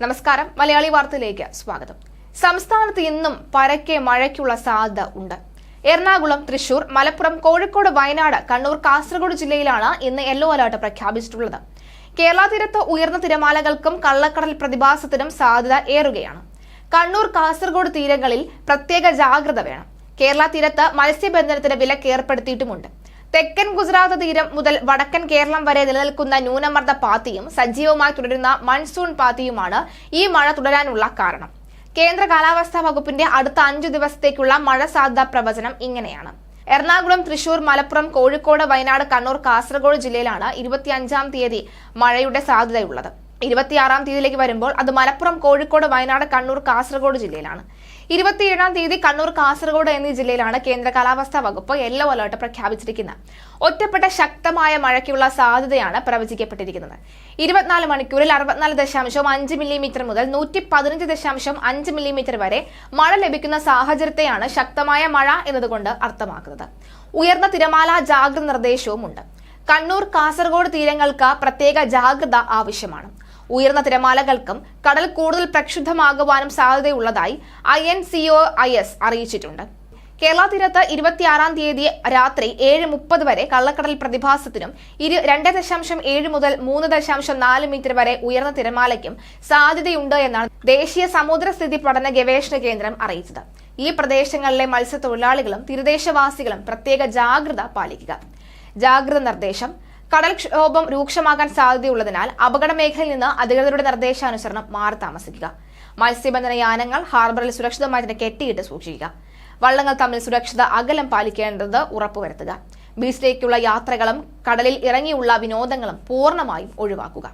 നമസ്കാരം, മലയാളി വാർത്തയിലേക്ക് സ്വാഗതം. സംസ്ഥാനത്ത് ഇന്നും പരക്കെ മഴയ്ക്കുള്ള സാധ്യത ഉണ്ട്. എറണാകുളം, തൃശൂർ, മലപ്പുറം, കോഴിക്കോട്, വയനാട്, കണ്ണൂർ, കാസർഗോഡ് ജില്ലയിലാണ് ഇന്ന് യെല്ലോ അലർട്ട് പ്രഖ്യാപിച്ചിട്ടുള്ളത്. കേരള തീരത്ത് ഉയർന്ന തിരമാലകൾക്കും കള്ളക്കടൽ പ്രതിഭാസത്തിനും സാധ്യത ഏറുകയാണ്. കണ്ണൂർ, കാസർഗോഡ് തീരങ്ങളിൽ പ്രത്യേക ജാഗ്രത വേണം. കേരള തീരത്ത് മത്സ്യബന്ധനത്തിന് വിലക്ക് ഏർപ്പെടുത്തിയിട്ടുമുണ്ട്. തെക്കൻ ഗുജറാത്ത് തീരം മുതൽ വടക്കൻ കേരളം വരെ നിലനിൽക്കുന്ന ന്യൂനമർദ്ദ പാത്തിയും സജീവമായി തുടരുന്ന മൺസൂൺ പാത്തിയുമാണ് ഈ മഴ തുടരാനുള്ള കാരണം. കേന്ദ്ര കാലാവസ്ഥാ വകുപ്പിന്റെ അടുത്ത 5 ദിവസത്തേക്കുള്ള മഴ സാധ്യതാ പ്രവചനം ഇങ്ങനെയാണ്. എറണാകുളം, തൃശൂർ, മലപ്പുറം, കോഴിക്കോട്, വയനാട്, കണ്ണൂർ, കാസർഗോഡ് ജില്ലയിലാണ് 25-ാം തീയതി മഴയുടെ സാധ്യതയുള്ളത്. 26-ാം തീയതിയിലേക്ക് വരുമ്പോൾ അത് മലപ്പുറം, കോഴിക്കോട്, വയനാട്, കണ്ണൂർ, കാസർഗോഡ് ജില്ലയിലാണ്. 27-ാം തീയതി കണ്ണൂർ, കാസർഗോഡ് എന്നീ ജില്ലയിലാണ് കേന്ദ്ര കാലാവസ്ഥാ വകുപ്പ് യെല്ലോ അലർട്ട് പ്രഖ്യാപിച്ചിരിക്കുന്നത്. ഒറ്റപ്പെട്ട ശക്തമായ മഴയ്ക്കുള്ള സാധ്യതയാണ് പ്രവചിക്കപ്പെട്ടിരിക്കുന്നത്. 24 മണിക്കൂറിൽ 64.5 മില്ലിമീറ്റർ മുതൽ 115.5 മില്ലിമീറ്റർ വരെ മഴ ലഭിക്കുന്ന സാഹചര്യത്തെയാണ് ശക്തമായ മഴ എന്നതുകൊണ്ട് അർത്ഥമാക്കുന്നത്. ഉയർന്ന തിരമാല ജാഗ്രത നിർദ്ദേശവുമുണ്ട്. കണ്ണൂർ, കാസർഗോഡ് തീരങ്ങൾക്ക് പ്രത്യേക ജാഗ്രത ആവശ്യമാണ്. ഉയർന്ന തിരമാലകൾക്കും കടൽ കൂടുതൽ പ്രക്ഷുബ്ധമാകുവാനും സാധ്യതയുള്ളതായി INCOIS അറിയിച്ചിട്ടുണ്ട്. കേരള തീരത്ത് 26-ാം തീയതി രാത്രി 7:30 വരെ കള്ളക്കടൽ പ്രതിഭാസത്തിനും 2.7 മുതൽ 3.4 മീറ്റർ വരെ ഉയർന്ന തിരമാലയ്ക്കും സാധ്യതയുണ്ട് എന്നാണ് ദേശീയ സമുദ്രസ്ഥിതി പഠന ഗവേഷണ കേന്ദ്രം അറിയിച്ചത്. ഈ പ്രദേശങ്ങളിലെ മത്സ്യത്തൊഴിലാളികളും തീരദേശവാസികളും പ്രത്യേക ജാഗ്രത പാലിക്കുക. ജാഗ്രത നിർദ്ദേശം: കടൽക്ഷോഭം രൂക്ഷമാകാൻ സാധ്യതയുള്ളതിനാൽ അപകട മേഖലയിൽ നിന്ന് അധികൃതരുടെ നിർദ്ദേശാനുസരണം മാറി താമസിക്കുക. മത്സ്യബന്ധന യാനങ്ങൾ ഹാർബറിൽ സുരക്ഷിതമായി കെട്ടിയിട്ട് സൂക്ഷിക്കുക. വള്ളങ്ങൾ തമ്മിൽ സുരക്ഷിത അകലം പാലിക്കേണ്ടത് ഉറപ്പുവരുത്തുക. ബീച്ചിലേക്കുള്ള യാത്രകളും കടലിൽ ഇറങ്ങിയുള്ള വിനോദങ്ങളും പൂർണ്ണമായും ഒഴിവാക്കുക.